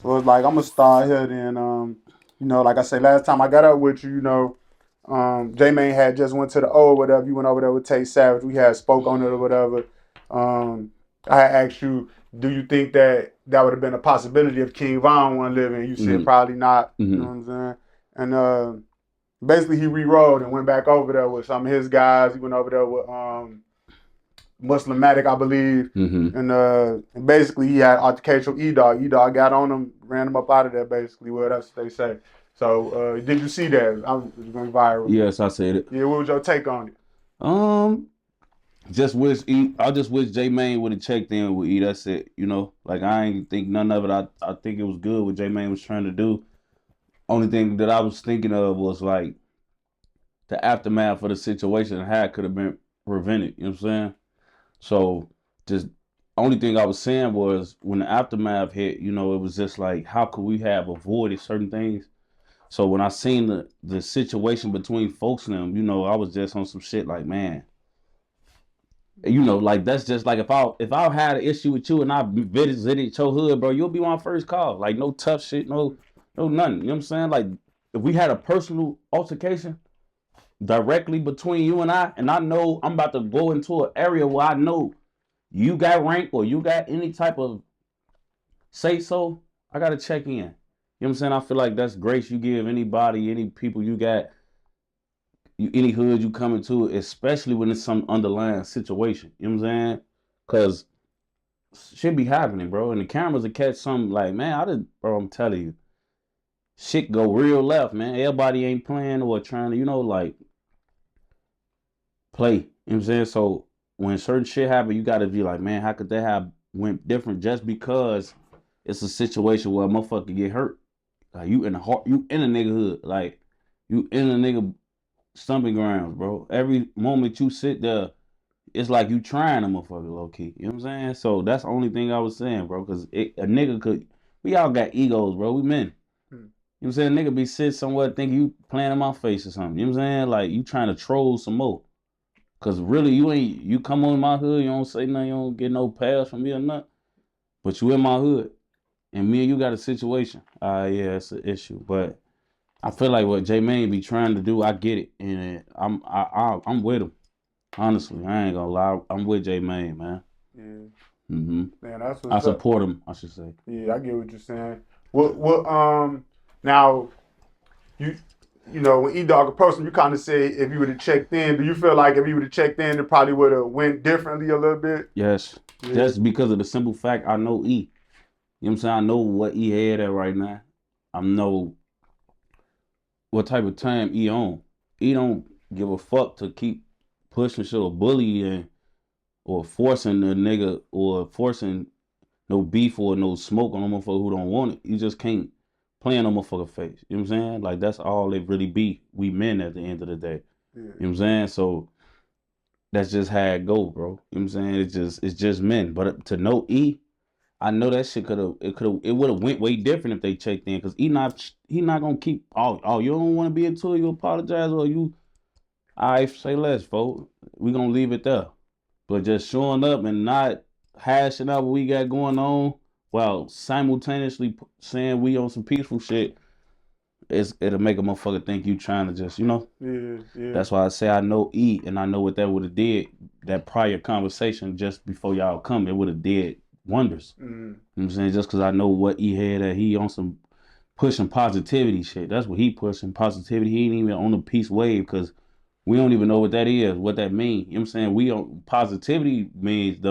So it's like I'm gonna start here then. Like I said last time I got up with you, J Mane had just went to the O or whatever. You went over there with Tay Savage. We had spoke on it or whatever. Um, I had asked you, do you think that that would have been a possibility if King Von wasn't living? You said Mm-hmm. probably not. You know Mm-hmm. what I'm saying? And basically he re-rolled and went back over there with some of his guys. He went over there with Muslematic, I believe. Mm-hmm. And basically he had altercation with E Dogg. E Dogg got on him, ran him up out of there. Basically, well that's what they say. So did you see that? I was going viral. Yes, I said it. Yeah, what was your take on it? Um, just wish E. I just wish J Mane would have checked in with E. That's it. Like I ain't think none of it. I think it was good what J Mane was trying to do. Only thing that I was thinking of was like the aftermath of the situation and how it could have been prevented. You know what I'm saying? So just only thing I was saying was when the aftermath hit, it was just like how could we have avoided certain things? So when I seen the situation between folks and them, I was just on some shit like, man, like that's just like if I had an issue with you and I visited your hood, bro, you'll be my first call. Like no tough shit, no nothing. You know what I'm saying? Like if we had a personal altercation directly between you and I know I'm about to go into an area where I know you got rank or you got any type of say so, I gotta check in. You know what I'm saying? I feel like that's grace you give anybody, any people you got, any hood you come into, especially when it's some underlying situation. You know what I'm saying? Cause shit be happening, bro. And the cameras will catch something like, man, bro, I'm telling you, shit go real left, man. Everybody ain't playing or trying to, like play. You know what I'm saying? So when certain shit happen, you gotta be like, man, how could that have went different just because it's a situation where a motherfucker get hurt? Like you in the heart, you in a nigga hood, like you in a nigga stomping grounds, bro. Every moment you sit there, it's like you trying a motherfucker low key. You know what I'm saying? So that's the only thing I was saying, bro. Cause a nigga could, we all got egos, bro. We men. Hmm. You know what I'm saying? Nigga be sit somewhere thinking you playing in my face or something. You know what I'm saying? Like you trying to troll some more. Cause really you come on my hood, you don't say nothing, you don't get no pass from me or nothing. But you in my hood. And me and you got a situation. Yeah, it's an issue. But I feel like what J Mane be trying to do, I get it. And I'm with him. Honestly, I ain't gonna lie. I'm with J Mane, man. Yeah, hmm man, that's I what's up. support him, I should say. Yeah, I get what you're saying. What now you when E Dog approached him, you kind of say if you would have checked in, do you feel like if you would have checked in, it probably would have went differently a little bit? Yes. Yeah. Just because of the simple fact I know E. You know what I'm saying? I know what E had at right now. I know what type of time E on. E don't give a fuck to keep pushing shit or bullying or forcing a nigga or forcing no beef or no smoke on a motherfucker who don't want it. You just can't play in a motherfucker face. You know what I'm saying? Like that's all it really be. We men at the end of the day. Yeah. You know what I'm saying? So that's just how it go, bro. You know what I'm saying? It's just men. But to know E, I know that shit it would have went way different if they checked in because he not gonna keep you don't want to be into it, you apologize or you I say less, folks. We gonna leave it there. But just showing up and not hashing out what we got going on while simultaneously saying we on some peaceful shit, it'll make a motherfucker think you trying to just. Yeah. Yeah. That's why I say I know E and I know what that would have did. That prior conversation just before y'all come, it would have did wonders. Mm. You know what I'm saying? Just because I know what E had that he on some pushing positivity shit. That's what he pushing positivity. He ain't even on the peace wave because we don't even know what that is, what that means. You know what I'm saying? We on positivity means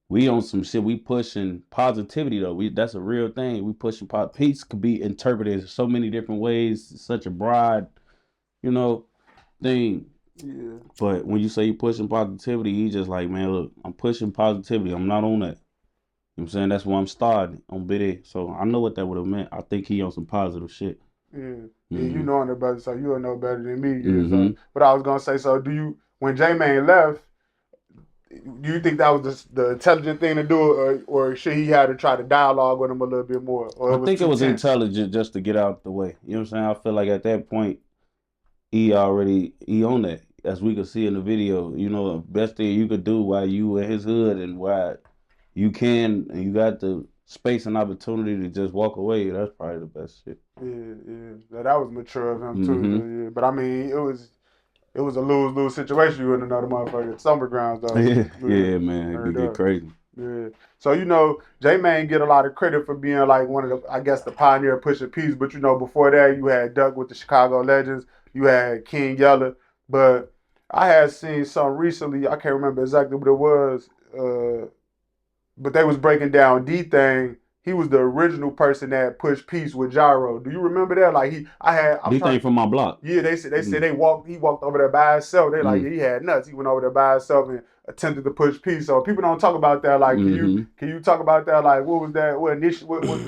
we on some shit. We pushing positivity though. That's a real thing. We pushing peace could be interpreted so many different ways. It's such a broad, you know, thing. Yeah. But when you say you pushing positivity, you just like, man, look, I'm pushing positivity. I'm not on that. You know what I'm saying? That's why I'm starting on BD. So I know what that would have meant. I think he on some positive shit. Yeah. Yeah. You Mm-hmm. knowing it better, so you'll know better than me. Yeah. So, Mm-hmm. but I was gonna say, so do you when J Mane left? Do you think that was the intelligent thing to do, or should he have to try to dialogue with him a little bit more, or I it was think it too was tense? intelligent just to get out the way. You know what I'm saying? I feel like at that point, he on that. As we could see in the video, best thing you could do while you in his hood and while you can and you got the space and opportunity to just walk away, that's probably the best shit. Yeah. That was mature of him too. Though, yeah. But I mean, it was a lose-lose situation. You and another motherfucker at Summer Grounds though. Yeah, man, it Turned get up. crazy. Yeah. So J Mane get a lot of credit for being like one of the, I guess, the pioneer of pushing peace. But before that, you had Duck with the Chicago Legends. You had King Yeller. But I had seen some recently. I can't remember exactly what it was. But they was breaking down D Thang. He was the original person that pushed peace with Gyro. Do you remember that? Like D Thang from my block. Yeah, they said he walked over there by himself. They like he had nuts. He went over there by himself and attempted to push peace. So people don't talk about that. Like, can you talk about that? Like, what was that? What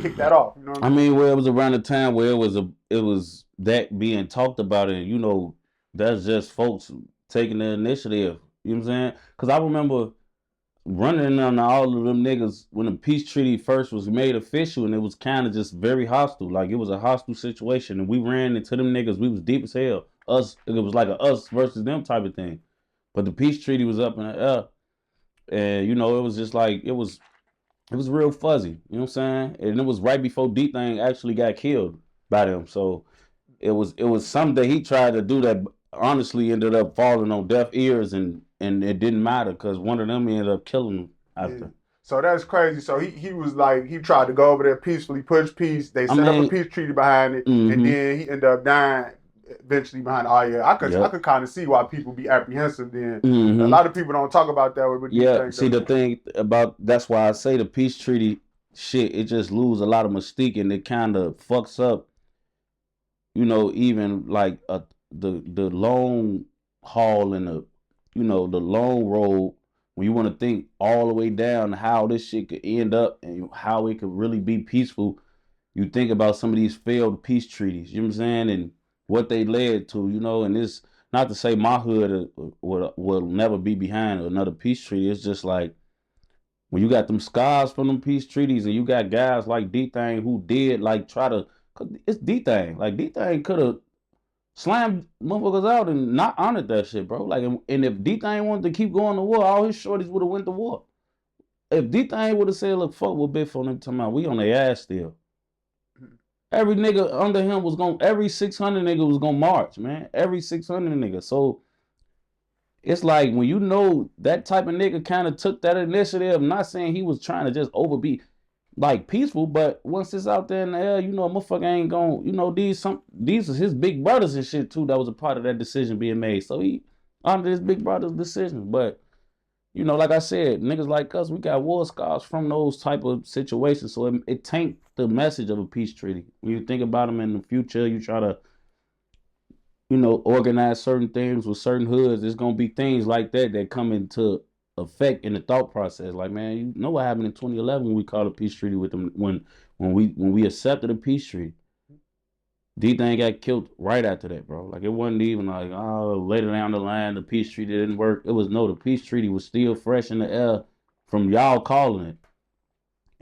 kicked that off? You know what I mean, well, it was around the time where it was that being talked about, and that's just folks taking the initiative. You know what I'm saying? Because I remember running on all of them niggas when the peace treaty first was made official, and it was kind of just very hostile. Like, it was a hostile situation, and we ran into them niggas. We was deep as hell. It was like a us versus them type of thing. But the peace treaty was up in the air, and it was just like it was real fuzzy. You know what I'm saying? And it was right before D Thang actually got killed by them. So it was something that he tried to do that honestly ended up falling on deaf ears, and it didn't matter because one of them ended up killing him after. Yeah. So that's crazy. So he was like, he tried to go over there peacefully, push peace. They set up a peace treaty behind it, and then he ended up dying eventually behind. Oh yeah, I could kind of see why people be apprehensive. Then a lot of people don't talk about that. See, the thing about that's why I say the peace treaty shit, it just lose a lot of mystique, and it kind of fucks up. Even like the long haul and the long road, when you want to think all the way down how this shit could end up and how it could really be peaceful, you think about some of these failed peace treaties, you know what I'm saying, and what they led to, and it's not to say my hood will never be behind another peace treaty. It's just like when you got them scars from them peace treaties and you got guys like D Thang who did like try to, it's D Thang. Like D Thang could have slammed motherfuckers out and not honored that shit, bro. Like, and if D Thang wanted to keep going to war, all his shorties would have went to war. If D Thang would have said, look, fuck what Biff on them talking about, we on their ass still. Every nigga under him every 600 nigga was gonna march, man. Every 600 nigga. So it's like when that type of nigga kind of took that initiative, not saying he was trying to just overbe like peaceful, but once it's out there in the air, a motherfucker ain't gonna, these is his big brothers and shit too that was a part of that decision being made. So he honored his big brother's decision. But like I said, niggas like us, we got war scars from those type of situations. So it tanked the message of a peace treaty. When you think about them in the future, you try to organize certain things with certain hoods. There's gonna be things like that come into effect in the thought process. Like, man, you know what happened in 2011 when we called a peace treaty with them, when we accepted a peace treaty. D Thang got killed right after that, bro. Like, it wasn't even like, oh, later down the line the peace treaty didn't work. It was the peace treaty was still fresh in the air from y'all calling it.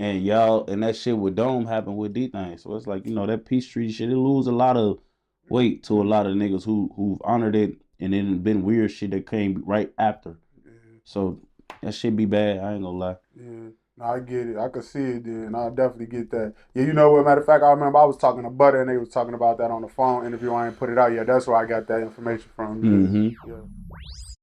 And that shit with Dome happened with D Thang. So it's like, that peace treaty shit, it lose a lot of weight to a lot of niggas who've honored it, and then been weird shit that came right after. Yeah. So that shit be bad. I ain't gonna lie. Yeah, no, I get it. I could see it then. I definitely get that. Yeah, what? Matter of fact, I remember I was talking to Butta and they was talking about that on the phone interview. I ain't put it out yet. That's where I got that information from. Yeah.